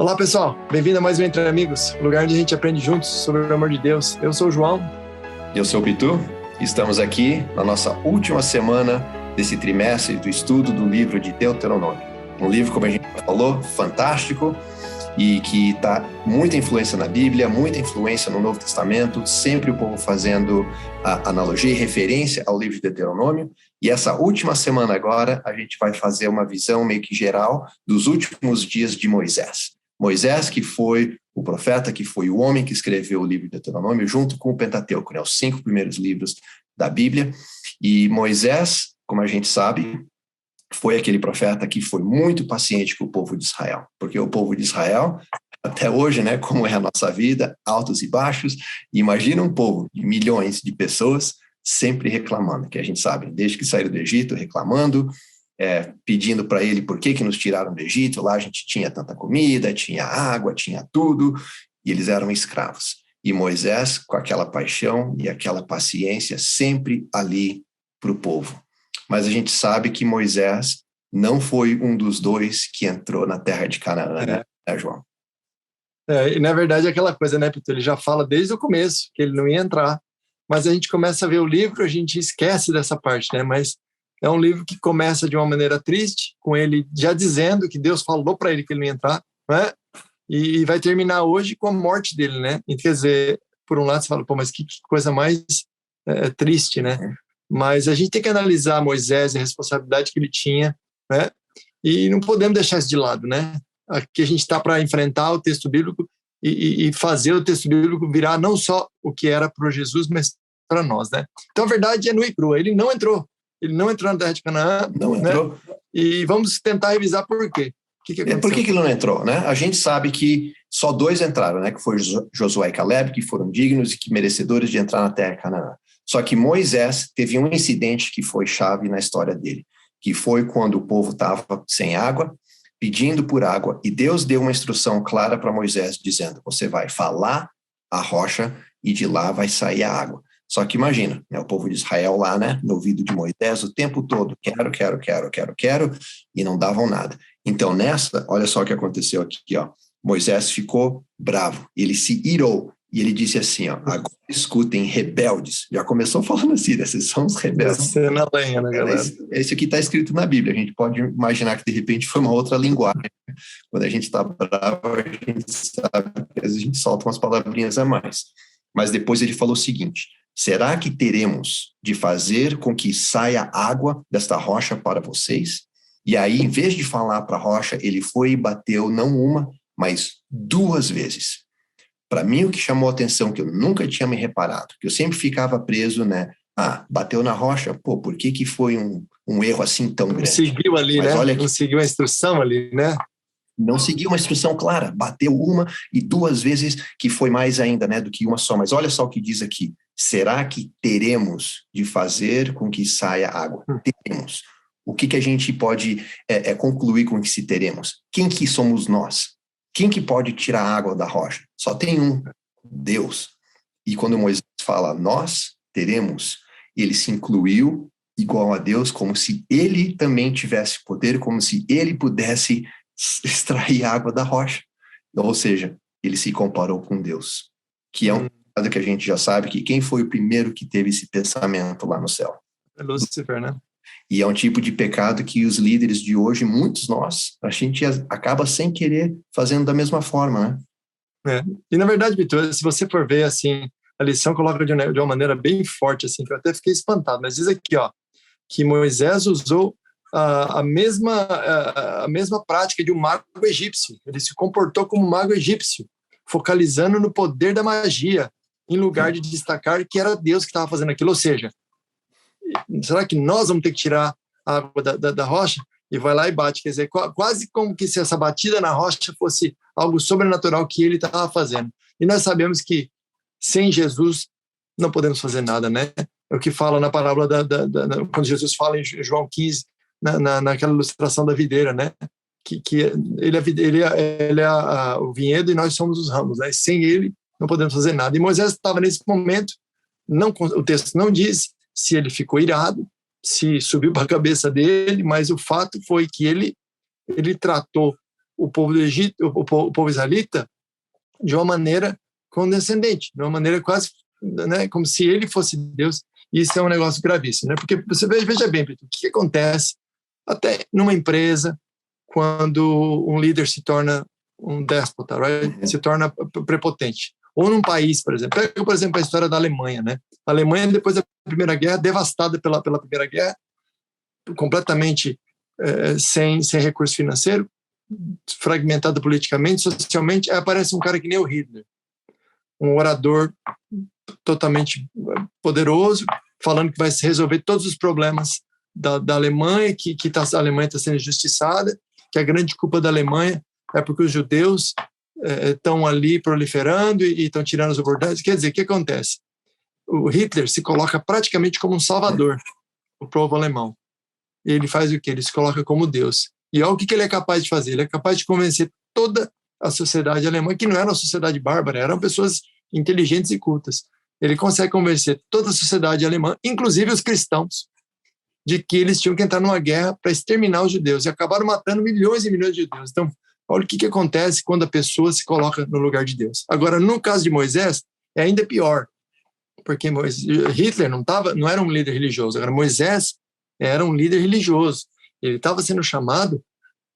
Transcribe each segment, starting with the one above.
Olá pessoal, bem-vindo a mais um Entre Amigos, o lugar onde a gente aprende juntos sobre o amor de Deus. Eu sou o João. Eu sou o Pitu. Estamos aqui na nossa última semana desse trimestre do estudo do livro de Deuteronômio. Um livro, como a gente falou, fantástico e que dá muita influência na Bíblia, muita influência no Novo Testamento, sempre o povo fazendo a analogia e referência ao livro de Deuteronômio. E essa última semana agora, a gente vai fazer uma visão meio que geral dos últimos dias de Moisés. Moisés, que foi o profeta, que foi o homem que escreveu o livro de Deuteronômio, junto com o Pentateuco, né, os 5 primeiros livros da Bíblia. E Moisés, como a gente sabe, foi aquele profeta que foi muito paciente com o povo de Israel, porque o povo de Israel, até hoje, né, como é a nossa vida, altos e baixos, imagina um povo de milhões de pessoas sempre reclamando, que a gente sabe, desde que saíram do Egito, reclamando, pedindo para ele por que nos tiraram do Egito, lá a gente tinha tanta comida, tinha água, tinha tudo, e eles eram escravos. E Moisés, com aquela paixão e aquela paciência, sempre ali para o povo. Mas a gente sabe que Moisés não foi um dos dois que entrou na terra de Canaã, né, João? E na verdade é aquela coisa, né, Peter? Ele já fala desde o começo que ele não ia entrar, mas a gente começa a ver o livro, a gente esquece dessa parte, né? Mas é um livro que começa de uma maneira triste, com ele já dizendo que Deus falou para ele que ele não ia entrar, né? E vai terminar hoje com a morte dele, né? E, quer dizer, por um lado você fala, pô, mas que coisa mais triste, né? Mas a gente tem que analisar Moisés e a responsabilidade que ele tinha, né? E não podemos deixar isso de lado, né? Aqui a gente está para enfrentar o texto bíblico e fazer o texto bíblico virar não só o que era para Jesus, mas para nós, né? Então a verdade é nua e crua. Ele não entrou na terra de Canaã. Não entrou. Né? E vamos tentar revisar por quê. Por que ele não entrou, né? A gente sabe que só 2 entraram, né? Que foi Josué e Caleb, que foram dignos e que merecedores de entrar na terra de Canaã. Só que Moisés teve um incidente que foi chave na história dele, que foi quando o povo estava sem água, pedindo por água, e Deus deu uma instrução clara para Moisés, dizendo, você vai falar a rocha e de lá vai sair a água. Só que imagina, né, o povo de Israel lá, né, no ouvido de Moisés o tempo todo, quero, e não davam nada. Então nessa, olha só o que aconteceu aqui, ó. Moisés ficou bravo, ele se irou, e ele disse assim, ó, agora escutem, rebeldes. Já começou falando assim, né, vocês são os rebeldes. Na lenha, né, galera? Esse aqui está escrito na Bíblia, a gente pode imaginar que de repente foi uma outra linguagem. Quando a gente está bravo, a gente sabe que às vezes a gente solta umas palavrinhas a mais. Mas depois ele falou o seguinte, será que teremos de fazer com que saia água desta rocha para vocês? E aí, em vez de falar para a rocha, ele foi e bateu não uma, mas 2 vezes. Para mim, o que chamou a atenção, que eu nunca tinha me reparado, que eu sempre ficava preso, né? Bateu na rocha, pô, por que foi um erro assim tão grande? Não seguiu ali, mas né? Olha aqui, não seguiu a instrução ali, né? Não seguiu uma instrução clara, bateu uma e 2 vezes, que foi mais ainda, né, do que uma só. Mas olha só o que diz aqui. Será que teremos de fazer com que saia água? Teremos. O que a gente pode concluir com que se teremos? Quem que somos nós? Quem que pode tirar a água da rocha? Só tem um, Deus. E quando Moisés fala, nós teremos, ele se incluiu igual a Deus, como se ele também tivesse poder, como se ele pudesse extrair água da rocha. Ou seja, ele se comparou com Deus, que é um pecado que a gente já sabe que quem foi o primeiro que teve esse pensamento lá no céu? É Lúcifer, né? E é um tipo de pecado que os líderes de hoje, muitos nós, a gente acaba sem querer fazendo da mesma forma, né? E na verdade, Vitor, se você for ver assim, a lição coloca de uma maneira bem forte, assim, que eu até fiquei espantado, mas diz aqui, ó, que Moisés usou a mesma prática de um mago egípcio. Ele se comportou como um mago egípcio, focalizando no poder da magia, em lugar de destacar que era Deus que estava fazendo aquilo. Ou seja, será que nós vamos ter que tirar a água da rocha? E vai lá e bate. Quer dizer, quase como que se essa batida na rocha fosse algo sobrenatural que ele estava fazendo. E nós sabemos que sem Jesus não podemos fazer nada, né? É o que fala na parábola quando Jesus fala em João 15, naquela ilustração da videira, né? Que ele é o vinhedo e nós somos os ramos, né? Sem ele não podemos fazer nada. E Moisés estava nesse momento, o texto não diz se ele ficou irado, se subiu para a cabeça dele, mas o fato foi que ele tratou o povo do Egito, o povo israelita, de uma maneira condescendente, de uma maneira quase, né, como se ele fosse Deus. E isso é um negócio gravíssimo, né? Porque você veja bem, o que acontece até numa empresa quando um líder se torna um déspota, right? Se torna prepotente. Ou num país, por exemplo. Pega, por exemplo, a história da Alemanha, né? A Alemanha, depois da Primeira Guerra, devastada pela Primeira Guerra, completamente sem recurso financeiro, fragmentada politicamente, socialmente, aí aparece um cara que nem o Hitler, um orador totalmente poderoso, falando que vai resolver todos os problemas da Alemanha, que a Alemanha está sendo injustiçada, que a grande culpa da Alemanha é porque os judeus estão ali proliferando e estão tirando as oportunidades. Quer dizer, o que acontece? O Hitler se coloca praticamente como um salvador do povo alemão. E ele faz o quê? Ele se coloca como Deus. E olha o que ele é capaz de fazer. Ele é capaz de convencer toda a sociedade alemã, que não era uma sociedade bárbara, eram pessoas inteligentes e cultas. Ele consegue convencer toda a sociedade alemã, inclusive os cristãos, de que eles tinham que entrar numa guerra para exterminar os judeus. E acabaram matando milhões e milhões de judeus. Então, olha o que acontece quando a pessoa se coloca no lugar de Deus. Agora, no caso de Moisés, é ainda pior, porque Hitler não era um líder religioso. Agora, Moisés era um líder religioso. Ele estava sendo chamado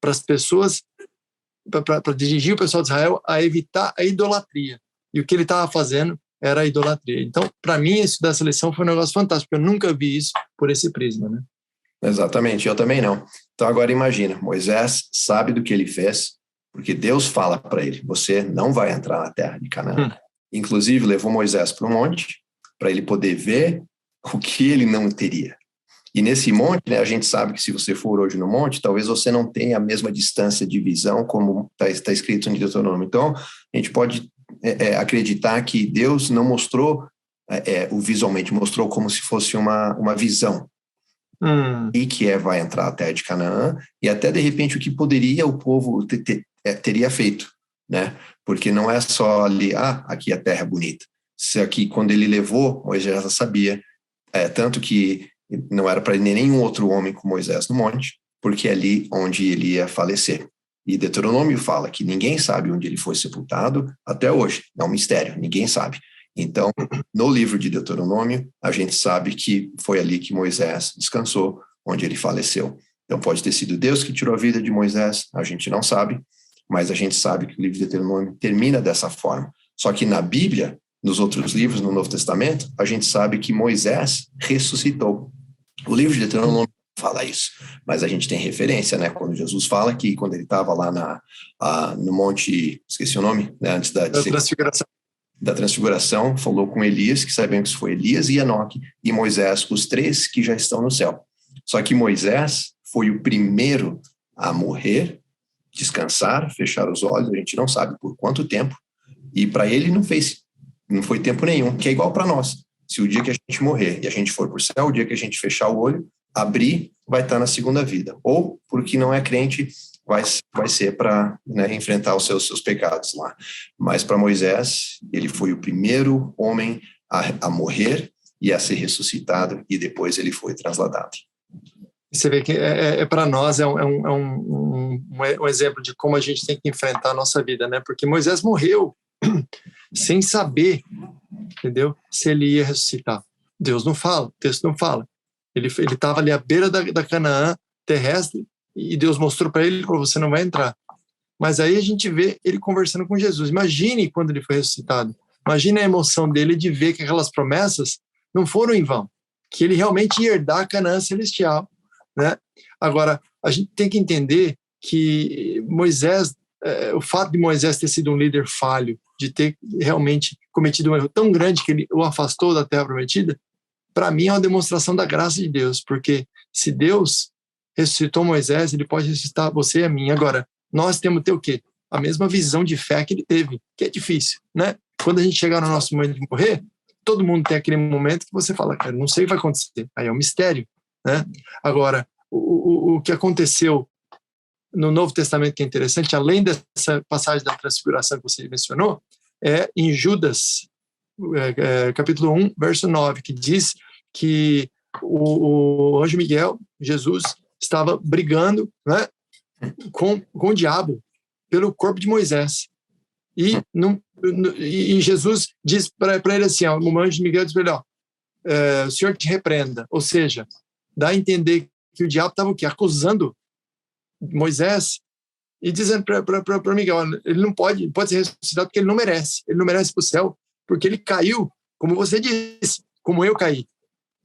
para as pessoas, para dirigir o pessoal de Israel a evitar a idolatria. E o que ele estava fazendo era a idolatria. Então, para mim, isso dessa lição foi um negócio fantástico, porque eu nunca vi isso por esse prisma, né? Exatamente, eu também não. Então, agora imagina, Moisés sabe do que ele fez, porque Deus fala para ele, você não vai entrar na terra de Canaã. Inclusive, levou Moisés para um monte, para ele poder ver o que ele não teria. E nesse monte, né, a gente sabe que se você for hoje no monte, talvez você não tenha a mesma distância de visão como está escrito no Deuteronômio. Então, a gente pode acreditar que Deus não mostrou o visualmente, mostrou como se fosse uma visão. E que vai entrar a terra de Canaã, e até de repente o que poderia o povo teria feito, né? Porque não é só ali, aqui a terra é bonita. Se aqui, quando ele levou, Moisés já sabia, tanto que não era para nenhum outro homem com Moisés no monte, porque é ali onde ele ia falecer. E Deuteronômio fala que ninguém sabe onde ele foi sepultado até hoje, é um mistério, ninguém sabe. Então, no livro de Deuteronômio, a gente sabe que foi ali que Moisés descansou, onde ele faleceu. Então, pode ter sido Deus que tirou a vida de Moisés, a gente não sabe, mas a gente sabe que o livro de Deuteronômio termina dessa forma. Só que na Bíblia, nos outros livros, no Novo Testamento, a gente sabe que Moisés ressuscitou. O livro de Deuteronômio fala isso, mas a gente tem referência, né? Quando Jesus fala que quando ele estava lá no monte, esqueci o nome, né? Antes da transfiguração, falou com Elias, que sabemos que foi Elias e Enoque, e Moisés, os três que já estão no céu. Só que Moisés foi o primeiro a morrer, descansar, fechar os olhos, a gente não sabe por quanto tempo, e para ele não foi tempo nenhum, que é igual para nós. Se o dia que a gente morrer e a gente for para o céu, o dia que a gente fechar o olho, abrir, vai estar na segunda vida. Ou, porque não é crente, vai ser para, né, enfrentar os seus pecados lá. Mas para Moisés, ele foi o primeiro homem a morrer e a ser ressuscitado, e depois ele foi trasladado. Você vê que para nós é um exemplo de como a gente tem que enfrentar a nossa vida, né? Porque Moisés morreu sem saber, entendeu? Se ele ia ressuscitar. Deus não fala, o texto não fala. Ele estava ali à beira da Canaã terrestre, e Deus mostrou para ele, você não vai entrar. Mas aí a gente vê ele conversando com Jesus. Imagine quando ele foi ressuscitado. Imagine a emoção dele de ver que aquelas promessas não foram em vão, que ele realmente ia herdar a Canaã celestial, né? Agora, a gente tem que entender que Moisés, o fato de Moisés ter sido um líder falho, de ter realmente cometido um erro tão grande que ele o afastou da terra prometida, para mim é uma demonstração da graça de Deus, porque se Deus ressuscitou Moisés, ele pode ressuscitar você e a mim. Agora, nós temos que ter o quê? A mesma visão de fé que ele teve, que é difícil, né? Quando a gente chegar no nosso momento de morrer, todo mundo tem aquele momento que você fala, cara, não sei o que vai acontecer. Aí é um mistério, né? Agora, o que aconteceu no Novo Testamento, que é interessante, além dessa passagem da transfiguração que você mencionou, é em Judas, capítulo 1, verso 9, que diz que o anjo Miguel, Jesus, estava brigando, né, com o diabo, pelo corpo de Moisés. E Jesus diz para ele assim, ó, o anjo de Miguel diz para ele, o Senhor te repreenda. Ou seja, dá a entender que o diabo estava o quê? Acusando Moisés e dizendo para Miguel, ele não pode ser ressuscitado porque ele não merece ir para o céu, porque ele caiu, como você disse, como eu caí.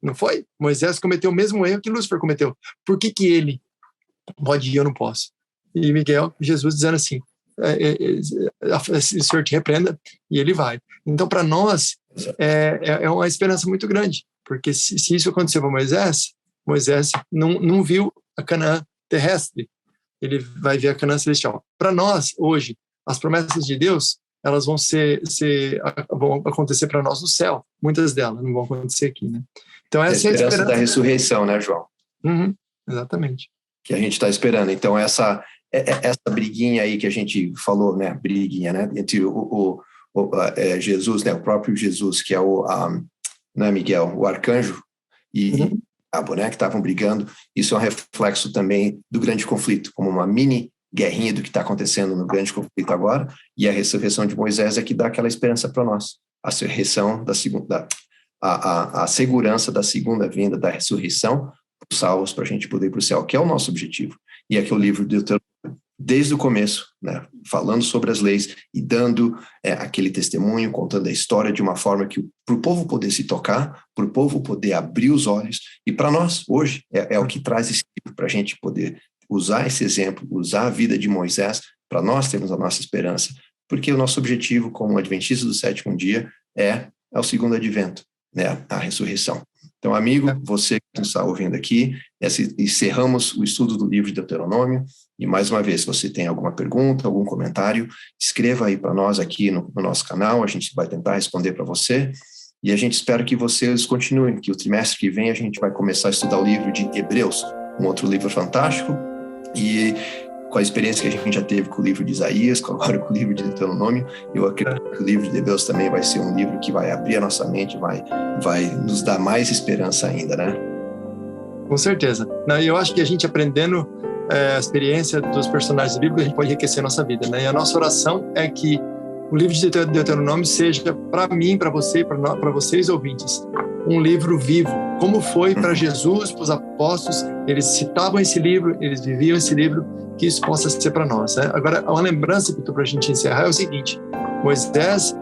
Não foi? Moisés cometeu o mesmo erro que Lúcifer cometeu. Por que ele pode ir e eu não posso? E Miguel, Jesus dizendo assim, o Senhor te repreenda, e ele vai. Então, para nós, é uma esperança muito grande, porque se isso aconteceu para Moisés não viu a Canaã terrestre, ele vai ver a Canaã celestial. Para nós, hoje, as promessas de Deus, elas vão vão acontecer para nós no céu. Muitas delas não vão acontecer aqui, né? Então, essa é a esperança da ressurreição, né, João? Uhum, exatamente. Que a gente está esperando. Então, essa briguinha aí que a gente falou, né, briguinha, né, entre Jesus, né, o próprio Jesus, que é né, Miguel, o arcanjo, e o diabo, né, que estavam brigando, isso é um reflexo também do grande conflito, como uma mini guerrinha do que está acontecendo no grande conflito agora, e a ressurreição de Moisés é que dá aquela esperança para nós, a ressurreição da segunda, a segurança da segunda vinda, da ressurreição, salvos para a gente poder ir para o céu, que é o nosso objetivo. E aqui o livro de Deuteronômio, desde o começo, né, falando sobre as leis e dando aquele testemunho, contando a história de uma forma que para o povo poder se tocar, para o povo poder abrir os olhos, e para nós, hoje, é o que traz esse livro para a gente poder usar esse exemplo, usar a vida de Moisés, para nós termos a nossa esperança, porque o nosso objetivo como adventista do sétimo dia é o segundo advento, né, a ressurreição. Então, amigo, você que está ouvindo aqui, encerramos o estudo do livro de Deuteronômio, e mais uma vez, se você tem alguma pergunta, algum comentário, escreva aí para nós aqui no nosso canal, a gente vai tentar responder para você, e a gente espera que vocês continuem, que o trimestre que vem a gente vai começar a estudar o livro de Hebreus, um outro livro fantástico, e com a experiência que a gente já teve com o livro de Isaías, agora com o livro de Deuteronômio, eu acredito que o livro de Hebreus também vai ser um livro que vai abrir a nossa mente, vai nos dar mais esperança ainda, né? Com certeza. Eu acho que a gente aprendendo a experiência dos personagens bíblicos, a gente pode enriquecer a nossa vida, né? E a nossa oração é que o livro de Deuteronômio seja, para mim, para você, para vocês ouvintes, um livro vivo, como foi para Jesus, para os apóstolos, eles citavam esse livro, eles viviam esse livro, que isso possa ser para nós, né? Agora, uma lembrança que para a gente encerrar é o seguinte: Moisés,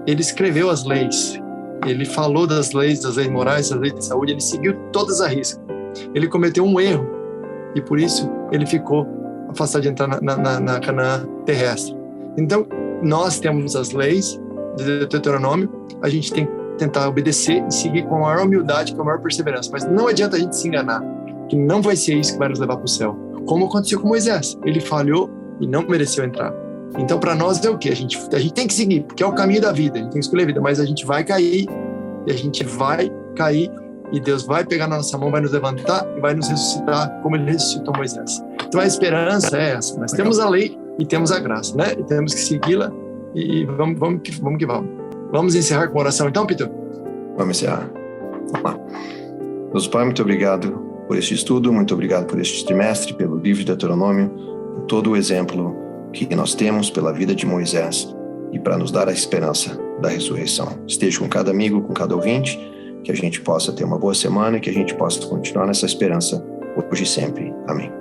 ele escreveu as leis, ele falou das leis morais, das leis de saúde, ele seguiu todas a risca. Ele cometeu um erro e por isso ele ficou afastado de entrar na Canaã terrestre. Então, nós temos as leis de Deuteronômio, a gente tem que tentar obedecer e seguir com a maior humildade, com a maior perseverança, mas não adianta a gente se enganar, que não vai ser isso que vai nos levar para o céu. Como aconteceu com Moisés, ele falhou e não mereceu entrar. Então, para nós é o quê? A gente tem que seguir, porque é o caminho da vida, a gente tem que escolher a vida, mas a gente vai cair, e Deus vai pegar na nossa mão, vai nos levantar e vai nos ressuscitar como ele ressuscitou Moisés. Então, a esperança é essa. Nós temos a lei e temos a graça, né? E temos que segui-la e vamos que vamos. Vamos encerrar com uma oração então, Pitu? Vamos encerrar. Vamos lá. Deus Pai, muito obrigado por este estudo, muito obrigado por este trimestre, pelo livro de Deuteronômio, por todo o exemplo que nós temos pela vida de Moisés e para nos dar a esperança da ressurreição. Esteja com cada amigo, com cada ouvinte, que a gente possa ter uma boa semana e que a gente possa continuar nessa esperança hoje e sempre. Amém.